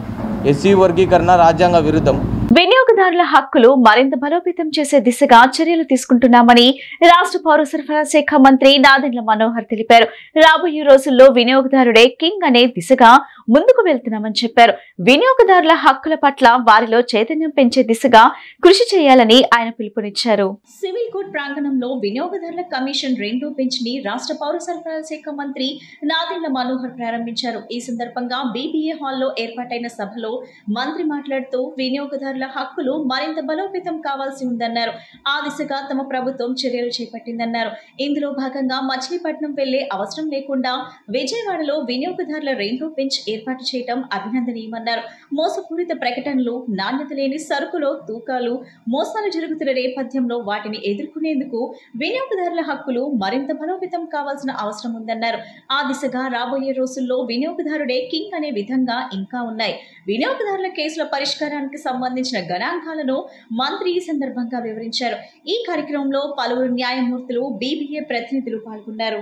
ఎస్సీ వర్గీకరణ రాజ్యాంగ విరుద్ధం. వినియోగదారుల హక్కులు మరింత బలోపేతం చేసే దిశగా చర్యలు తీసుకుంటున్నామని రాష్ట్ర పౌర సరఫరా శాఖ మంత్రి నాదెండ్ల మనోహర్ తెలిపారు. రాబోయే రోజుల్లో వినియోగదారుడే కింగ్ అనే దిశగా ముందుకు వెళ్తున్నామని చెప్పారు. వినియోగదారుల హక్కుల పట్ల వారిలో చైతన్యం పెంచే దిశగా కృషి చేయాలని ఆయన పిలుపునిచ్చారు. సివిల్ కోర్టు ప్రాంగణంలో వినియోగదారుల కమిషన్ 2 బెంచ్ ని రాష్ట్ర పౌర సరఫరా శాఖ మంత్రి నాదెండ్ల మనోహర్ ప్రారంభించారు. ఈ సందర్భంగా బీబీఏ హాల్లో ఏర్పాటైన సభలో మంత్రి మాట్లాడుతూ వినియోగదారుల హక్కులు మరింత బలోపేతం కావాల్సి ఉందన్నారు. ఆ దిశగా తమ ప్రభుత్వం చర్యలు చేపట్టిందన్నారు. ఇందులో భాగంగా మచిలీపట్నం వెళ్లే అవసరం లేకుండా విజయవాడలో వినియోగదారుల 2 బెంచ్ ఏర్పాటు చేయడం అభినందనీయమన్నారు. మోసపూరిత ప్రకటనలు, నాణ్యత లేని సరుకులో తూకాలు, మోసాలు జరుగుతున్న నేపథ్యంలో వాటిని ఎదుర్కొనేందుకు వినియోగదారుల హక్కులు మరింత బలోపేతం కావాల్సిన అవసరం ఉందన్నారు. ఆ దిశగా రాబోయే రోజుల్లో వినియోగదారుడే కింగ్ అనే విధంగా ఇంకా ఉన్నాయి. వినియోగదారుల కేసుల పరిష్కారానికి సంబంధించిన గణాంకాలను మంత్రి ఈ సందర్భంగా వివరించారు. ఈ కార్యక్రమంలో పలువురు న్యాయమూర్తులు, బీబీఏ ప్రతినిధులు పాల్గొన్నారు.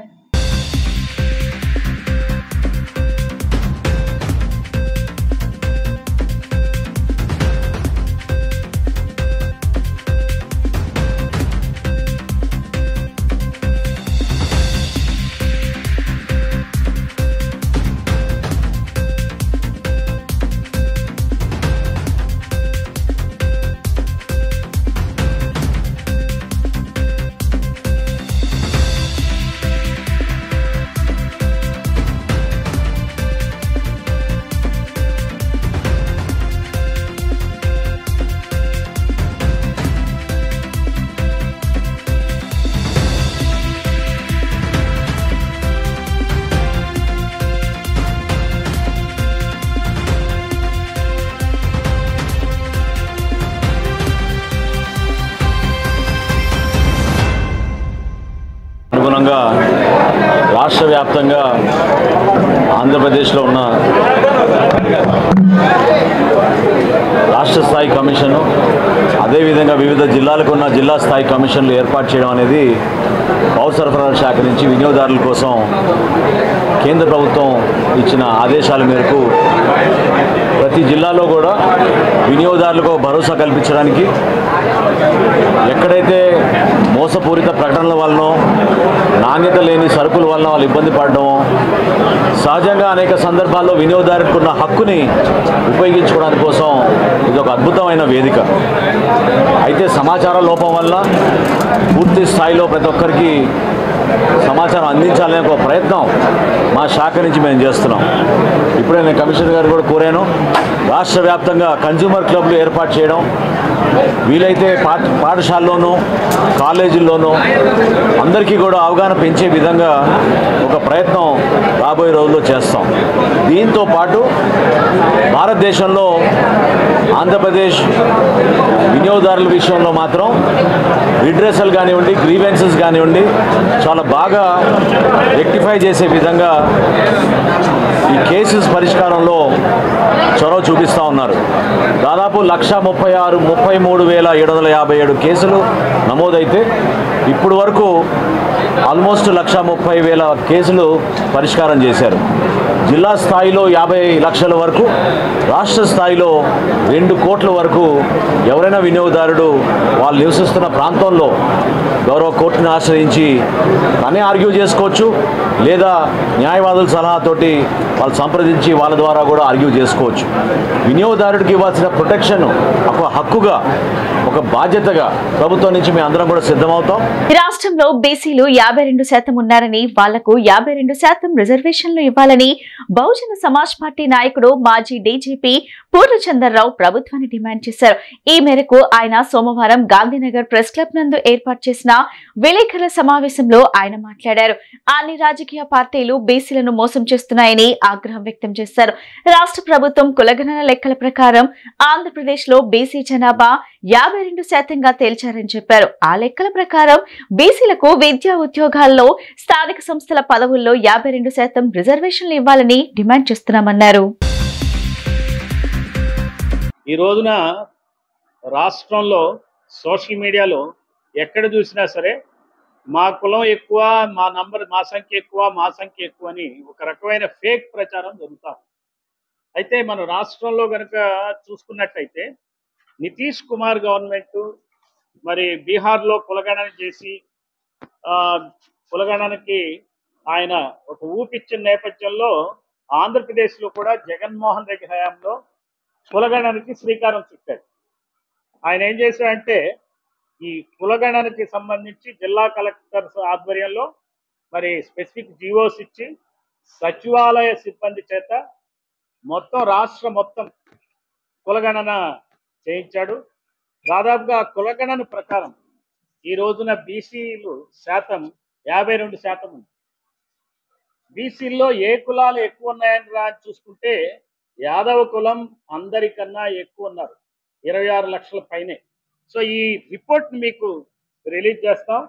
అనుగుణంగా రాష్ట్ర వ్యాప్తంగా ఆంధ్రప్రదేశ్లో ఉన్న రాష్ట్ర స్థాయి కమిషను, అదేవిధంగా వివిధ జిల్లాలకు ఉన్న జిల్లా స్థాయి కమిషన్లు ఏర్పాటు చేయడం అనేది పౌర సరఫరాల శాఖ నుంచి వినియోగదారుల కోసం కేంద్ర ప్రభుత్వం ఇచ్చిన ఆదేశాల మేరకు ప్రతి జిల్లాలో కూడా వినియోగదారులకు భరోసా కల్పించడానికి ఎక్కడైతే మోసపూరిత ప్రకటనల వలనో నాణ్యత లేని సరుకుల వలన వాళ్ళు ఇబ్బంది పడడం, సహజంగా అనేక సందర్భాల్లో వినియోగదారులకు ఉన్న హక్కుని ఉపయోగించుకోవడానికి కోసం ఇది ఒక అద్భుతమైన వేదిక. అయితే సమాచార లోపం వల్ల పూర్తి స్థాయిలో ప్రతి ఒక్కరికి సమాచారం అందించాలనే ఒక ప్రయత్నం మా శాఖ నుంచి మేము చేస్తున్నాం. ఇప్పుడే నేను కమిషనర్ గారు కూడా కోరాను, రాష్ట్ర వ్యాప్తంగా కన్జ్యూమర్ క్లబ్లు ఏర్పాటు చేయడం, వీలైతే పాఠశాలలోనూ కాలేజీల్లోనూ అందరికీ కూడా అవగాహన పెంచే విధంగా ఒక ప్రయత్నం రాబోయే రోజుల్లో చేస్తాం. దీంతో పాటు భారతదేశంలో ఆంధ్రప్రదేశ్ వినియోగదారుల విషయంలో మాత్రం రిడ్రెసల్ కానివ్వండి, గ్రీవెన్సెస్ కానివ్వండి చాలా బాగా రెక్టిఫై చేసే విధంగా ఈ కేసెస్ పరిష్కారంలో చొరవ చూపిస్తూ ఉన్నారు. దాదాపు 1,33,757 కేసులు నమోదైతే ఇప్పుడు వరకు ఆల్మోస్ట్ 1,30,000 కేసులు పరిష్కారం చేశారు. జిల్లా స్థాయిలో 50 లక్షల వరకు, రాష్ట్ర స్థాయిలో 2 కోట్ల వరకు ఎవరైనా వినియోగదారుడు వాళ్ళు నివసిస్తున్న ప్రాంతంలో గౌరవ కోర్టును ఆశ్రయించి తనే ఆర్గ్యూ చేసుకోవచ్చు, లేదా న్యాయవాదుల సలహాతోటి వాళ్ళు సంప్రదించి వాళ్ళ ద్వారా కూడా ఆర్గ్యూ చేసుకోవచ్చు. వినియోగదారుడికి ఇవ్వాల్సిన ప్రొటెక్షన్ ఒక హక్కుగా, ఒక బాధ్యతగా ప్రభుత్వం నుంచి మేము అందరం కూడా సిద్ధమవుతాం. రాష్ట్రంలో బీసీలు 52% ఉన్నారని, వాళ్లకు 52% రిజర్వేషన్లు ఇవ్వాలని బహుజన సమాజ్ పార్టీ నాయకుడు మాజీ డీజీపీ పూర్ణచంద్రరావు ప్రభుత్వాన్ని డిమాండ్ చేశారు. ఈ మేరకు ఆయన సోమవారం గాంధీనగర్ ప్రెస్ క్లబ్ నందు ఏర్పాటు చేసిన విలేకరుల సమావేశంలో ఆయన మాట్లాడారు. అన్ని రాజకీయ పార్టీలు బీసీలను మోసం చేస్తున్నాయని ఆగ్రహం వ్యక్తం చేశారు. రాష్ట్ర ప్రభుత్వం కులగణన లెక్కల ప్రకారం ఆంధ్రప్రదేశ్ లో బీసీ జనాభా 52%గా తేల్చారని చెప్పారు. ఆ లెక్కల ప్రకారం బీసీలకు విద్యా ఉద్యోగాల్లో, స్థానిక సంస్థల పదవుల్లో 52% రిజర్వేషన్లు ఇవ్వాలని డిమాండ్ చేస్తున్నామన్నారు. ఈ రోజున రాష్ట్రంలో సోషల్ మీడియాలో ఎక్కడ చూసినా సరే మా కులం ఎక్కువ, మా సంఖ్య ఎక్కువ, మా సంఖ్య ఎక్కువ అని ఒక రకమైన ఫేక్ ప్రచారం జరుగుతాం. అయితే మన రాష్ట్రంలో కనుక చూసుకున్నట్టయితే నితీష్ కుమార్ గవర్నమెంట్ మరి బీహార్లో కులగణన చేసి కులగణనకి ఆయన ఒక ఊపిచ్చిన నేపథ్యంలో ఆంధ్రప్రదేశ్లో కూడా జగన్మోహన్ రెడ్డి హయాంలో కులగణనకి శ్రీకారం చుట్టాడు. ఆయన ఏం చేశాడంటే ఈ కులగణనకి సంబంధించి జిల్లా కలెక్టర్స్ ఆధ్వర్యంలో మరి స్పెసిఫిక్ జీవోస్ ఇచ్చి సచివాలయ సిబ్బంది చేత రాష్ట్ర మొత్తం కులగణన చేయించాడు. దాదాపుగా కులగణన ప్రకారం ఈ రోజున బీసీలు శాతం 52% ఉంది. బీసీల్లో ఏ కులాలు ఎక్కువ ఉన్నాయని చూసుకుంటే యాదవ కులం అందరికన్నా ఎక్కువ ఉన్నారు, 26 లక్షల పైనే. సో ఈ రిపోర్ట్ మీకు రిలీజ్ చేస్తాం.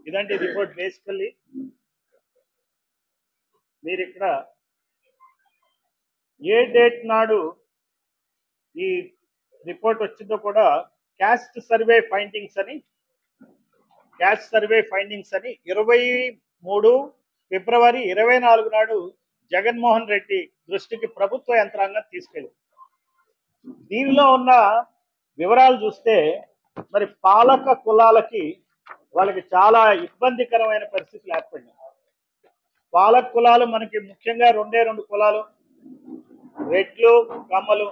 ఇదండి రిపోర్ట్. బేసికల్లీ మీరు ఇక్కడ ఏ డేట్ నాడు ఈ రిపోర్ట్ వచ్చిందో కూడా క్యాస్ట్ సర్వే ఫైండింగ్స్ అని 23 ఫిబ్రవరి 24 నాడు జగన్మోహన్ రెడ్డి దృష్టికి ప్రభుత్వ యంత్రాంగం తీసుకెళ్ళింది. దీనిలో ఉన్న వివరాలు చూస్తే మరి పాలక కులాలకి వాళ్ళకి చాలా ఇబ్బందికరమైన పరిస్థితులు ఏర్పడినాయి. పాలక కులాలు మనకి ముఖ్యంగా 2 కులాలు, రెడ్లు, కమ్మలు.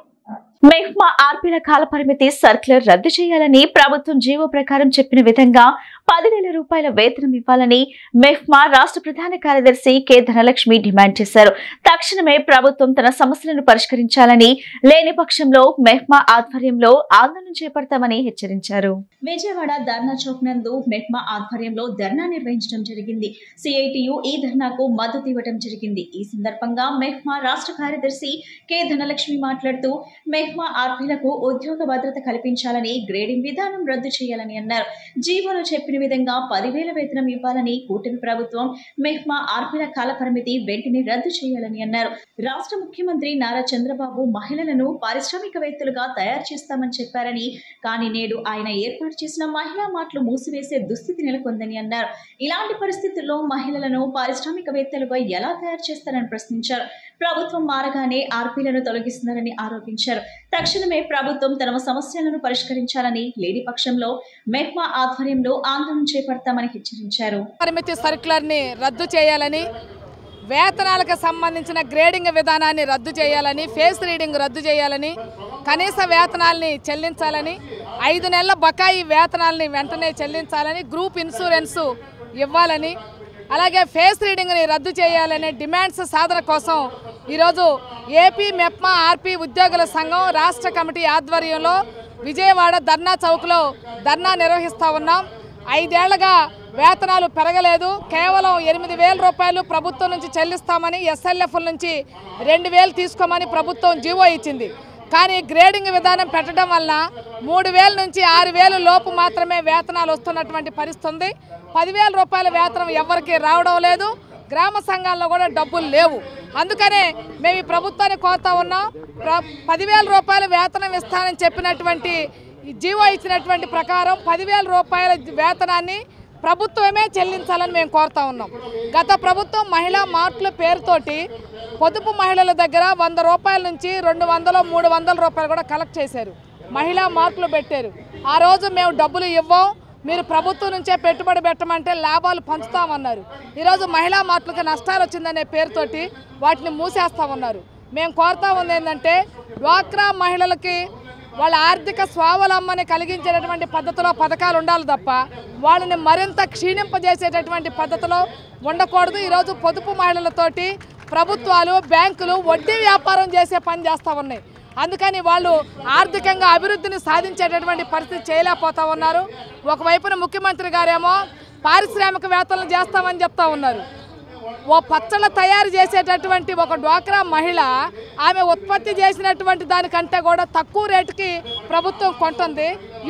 మెహ్మా ఆర్పీల కాల పరిమితి సర్క్యులర్ రద్దు చేయాలని, ప్రభుత్వం జీవో ప్రకారం చెప్పిన విధంగా 10,000 రూపాయల వేతనం ఇవ్వాలని మెహ్మా రాష్ట్ర ప్రధాన కార్యదర్శి కె ధనలక్ష్మి డిమాండ్ చేశారు. తక్షణమే ప్రభుత్వం తన సమస్యలను పరిష్కరించాలని, లేని పక్షంలో మెహ్మా ఆధ్వర్యంలో ఆందోళన చేపడతామని హెచ్చరించారు. విజయవాడ ధర్నా చౌక్ నందు మెహ్మా ఆధ్వర్యంలో ధర్నా నిర్వహించడం జరిగింది. సిఐటియు ఈ ధర్నాకు మద్దతు ఇవ్వడం జరిగింది. ఈ సందర్భంగా మెహ్మా రాష్ట్ర కార్యదర్శి కె ధనలక్ష్మి మాట్లాడుతూ మెహ్మా ఆర్పీలకు ఉద్యోగ భద్రత కల్పించాలని, గ్రేడింగ్ విధానం రద్దు చేయాలని అన్నారు. జీవోలో చెప్పిన విధంగా 10,000 వేతనం ఇవ్వాలని, కూటమి ప్రభుత్వం మెహ్మా ఆర్పీల కాల పరిమితి వెంటనే రద్దు చేయాలని అన్నారు. రాష్ట్ర ముఖ్యమంత్రి నారా చంద్రబాబు మహిళలను పారిశ్రామికవేత్తలుగా తయారు చేస్తామని చెప్పారని, కానీ నేడు ఆయన ఏర్పాటు చేసిన మహిళా మార్ట్లు మూసివేసే దుస్థితి నెలకొందని అన్నారు. ఇలాంటి పరిస్థితుల్లో మహిళలను పారిశ్రామికవేత్తలుగా ఎలా తయారు చేస్తారని ప్రశ్నించారు. ప్రభుత్వం మారగానే ఆర్పీలను తొలగిస్తున్నారని ఆరోపించారు. తక్షణమే ప్రభుత్వం తమ సమస్యలను పరిష్కరించాలని, లేని పక్షంలో మెహ్మా ఆధ్వర్యంలో ఆందోళన చేపడతామని హెచ్చరించారు. పరిమితి సర్క్యులర్ ని రద్దు చేయాలని, వేతనాలకు సంబంధించిన గ్రేడింగ్ విధానాన్ని రద్దు చేయాలని, ఫేస్ రీడింగ్ రద్దు చేయాలని, కనీస వేతనాల్ని చెల్లించాలని, 5 నెలల బకాయి వేతనాల్ని వెంటనే చెల్లించాలని, గ్రూప్ ఇన్సూరెన్సు ఇవ్వాలని, అలాగే ఫేస్ రీడింగ్ని రద్దు చేయాలనే డిమాండ్స్ సాధన కోసం ఈరోజు ఏపీ మెప్మా ఆర్పీ ఉద్యోగుల సంఘం రాష్ట్ర కమిటీ ఆధ్వర్యంలో విజయవాడ ధర్నా చౌక్లో ధర్నా నిర్వహిస్తూ ఉన్నాం. 5 ఏళ్లుగా వేతనాలు పెరగలేదు. కేవలం 8,000 రూపాయలు ప్రభుత్వం నుంచి చెల్లిస్తామని, ఎస్ఎల్ఎఫ్ల నుంచి 2,000 తీసుకోమని ప్రభుత్వం జీవో ఇచ్చింది. కానీ గ్రేడింగ్ విధానం పెట్టడం వల్ల 3,000 నుంచి 6,000 లోపు మాత్రమే వేతనాలు వస్తున్నటువంటి పరిస్థితి ఉంది. 10,000 రూపాయల వేతనం ఎవరికి రావడం లేదు. గ్రామ సంఘాల్లో కూడా డబ్బులు లేవు. అందుకనే మేము ఈ ప్రభుత్వాన్ని కోరుతా ఉన్నాం. 10,000 రూపాయల వేతనం ఇస్తానని చెప్పినటువంటి జీవో ఇచ్చినటువంటి ప్రకారం 10,000 రూపాయల వేతనాన్ని ప్రభుత్వమే చెల్లించాలని మేము కోరుతా ఉన్నాం. గత ప్రభుత్వం మహిళా మార్కుల పేరుతోటి పొదుపు మహిళల దగ్గర 100 రూపాయల నుంచి 200, 300 రూపాయలు కూడా కలెక్ట్ చేశారు. మహిళా మార్కులు పెట్టారు. ఆ రోజు మేము డబ్బులు ఇవ్వం, మీరు ప్రభుత్వం నుంచే పెట్టుబడి పెట్టమంటే లాభాలు పంచుతామన్నారు. ఈరోజు మహిళా మార్కులకి నష్టాలు వచ్చిందనే పేరుతోటి వాటిని మూసేస్తామన్నారు. మేము కోరుతా ఉంది ఏంటంటే డ్వాక్రా మహిళలకి వాళ్ళ ఆర్థిక స్వావలంబన కలిగించేటటువంటి పద్ధతిలో పథకాలు ఉండాలి తప్ప వాళ్ళని మరింత క్షీణింపజేసేటటువంటి పద్ధతిలో ఉండకూడదు. ఈరోజు పొదుపు మహిళలతోటి ప్రభుత్వాలు, బ్యాంకులు వడ్డీ వ్యాపారం చేసే పని చేస్తూ ఉన్నాయి. అందుకని వాళ్ళు ఆర్థికంగా అభివృద్ధిని సాధించేటటువంటి పరిస్థితి చేయలేకపోతా ఉన్నారు. ఒకవైపున ముఖ్యమంత్రి గారేమో పారిశ్రామికవేత్తలు చేస్తామని చెప్తా ఉన్నారు. ఓ పచ్చళ్ళ తయారు చేసేటటువంటి ఒక డ్వాక్రా మహిళ ఆమె ఉత్పత్తి చేసినటువంటి దానికంటే కూడా తక్కువ రేటుకి ప్రభుత్వం కొంటుంది,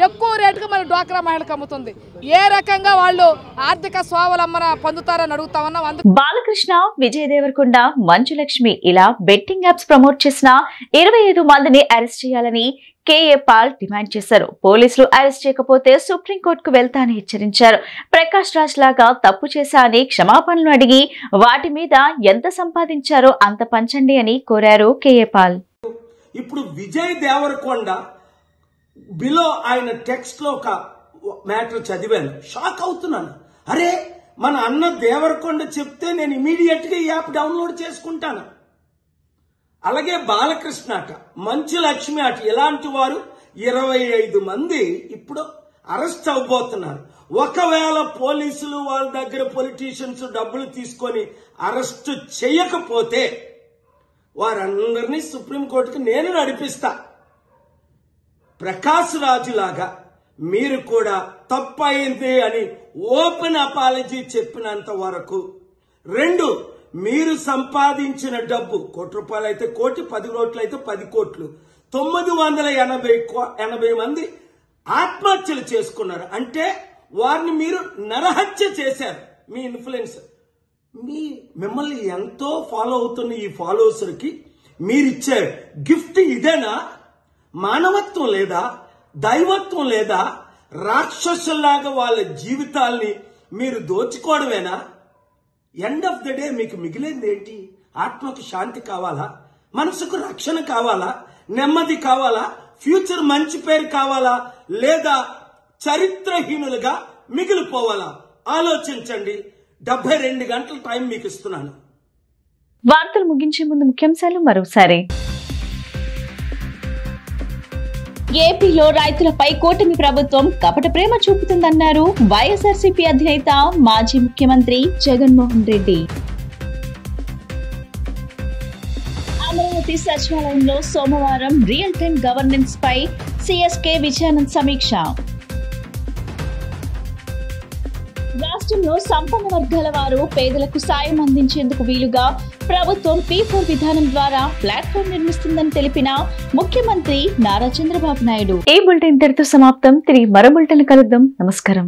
ఎక్కువ రేటుకి మన డ్వాక్రా మహిళకు అమ్ముతుంది. ఏ రకంగా వాళ్ళు ఆర్థిక స్వావలంబన పొందుతారని అడుగుతా ఉన్నాం. బాలకృష్ణ, విజయ్ దేవరకొండ, మంచులక్ష్మి ఇలా బెట్టింగ్ యాప్స్ ప్రమోట్ చేసిన 25 మందిని అరెస్ట్ చేయాలని కేఏ పాల్ డిమాండ్ చేశారు. పోలీసులు అరెస్ట్ చేయకపోతే సుప్రీంకోర్టుకు వెళ్తానని హెచ్చరించారు. ప్రకాష్ రాజ్ లాగా తప్పు చేశా అని క్షమాపణలు అడిగి వాటి మీద ఎంత సంపాదించారో అంత పంచండి అని కోరారు కేఏ పాల్. ఇప్పుడు విజయ్ దేవరకొండ బిలో ఆయన టెక్స్ట్ లో ఒక మ్యాటర్ చదివాను, షాక్ అవుతున్నాను. అరే, మన అన్న దేవరకొండ చెప్తే నేను ఇమీడియట్ గా ఈ యాప్ డౌన్లోడ్ చేసుకుంటాను. అలాగే బాలకృష్ణ అట, మంచు లక్ష్మి అట, ఇలాంటి వారు 25 మంది ఇప్పుడు అరెస్ట్ అవబోతున్నారు. ఒకవేళ పోలీసులు వాళ్ళ దగ్గర పొలిటీషియన్స్ డబ్బులు తీసుకొని అరెస్ట్ చేయకపోతే వారందరినీ సుప్రీంకోర్టుకి నేను నడిపిస్తా. ప్రకాష్ రాజు లాగా మీరు కూడా తప్పయింది అని ఓపెన్ అపాలజీ చెప్పినంత వరకు, 2 మీరు సంపాదించిన డబ్బు ₹1 అయితే 1 కోటి, 10 కోట్లు అయితే 10 కోట్లు, 980 మంది ఆత్మహత్యలు చేసుకున్నారు. అంటే వారిని మీరు నరహత్య చేశారు. మీ ఇన్ఫ్లుయెన్స్, మిమ్మల్ని ఎంతో ఫాలో అవుతున్న ఈ ఫాలోవర్స్కి మీరిచ్చే గిఫ్ట్ ఇదేనా? మానవత్వం లేదా? దైవత్వం లేదా? రాక్షసుల్లాగా వాళ్ళ జీవితాల్ని మీరు దోచుకోవడమేనా? ఎండ్ ఆఫ్ ద డే మీకు మిగిలింది ఏంటి? ఆత్మకు శాంతి కావాలా? మనసుకు రక్షణ కావాలా? నెమ్మది కావాలా? ఫ్యూచర్ మంచి పేరు కావాలా? లేదా చరిత్రహీనులుగా మిగిలిపోవాలా? ఆలోచించండి. 72 గంటల టైం మీకు ఇస్తున్నాను. వార్తలు ముగించే ముందు ముఖ్యాంశాలు మరోసారి. ఏపీలో రైతులపై కూటమి ప్రభుత్వం కపట ప్రేమ చూపుతుందన్నారు వైఎస్ఆర్సీపీ అధినేత మాజీ ముఖ్యమంత్రి జగన్మోహన్ రెడ్డి. అమరావతి సచివాలయంలో సోమవారం రియల్ టైం గవర్నెన్స్ పై సిఎస్కే విజయానంద్ సమీక్ష. రాష్ట్రంలో సంపన్న వర్గాల వారు పేదలకు సాయం అందించేందుకు వీలుగా ప్రభుత్వం P4 విధానం ద్వారా ప్లాట్ఫామ్ నిర్మిస్తుందని తెలిపిన ముఖ్యమంత్రి నారా చంద్రబాబు నాయుడు. ఈ బులెటిన్ ఇంతటితో సమాప్తం. తిరిగి మరో బులెటిన్ కలుద్దాం. నమస్కారం.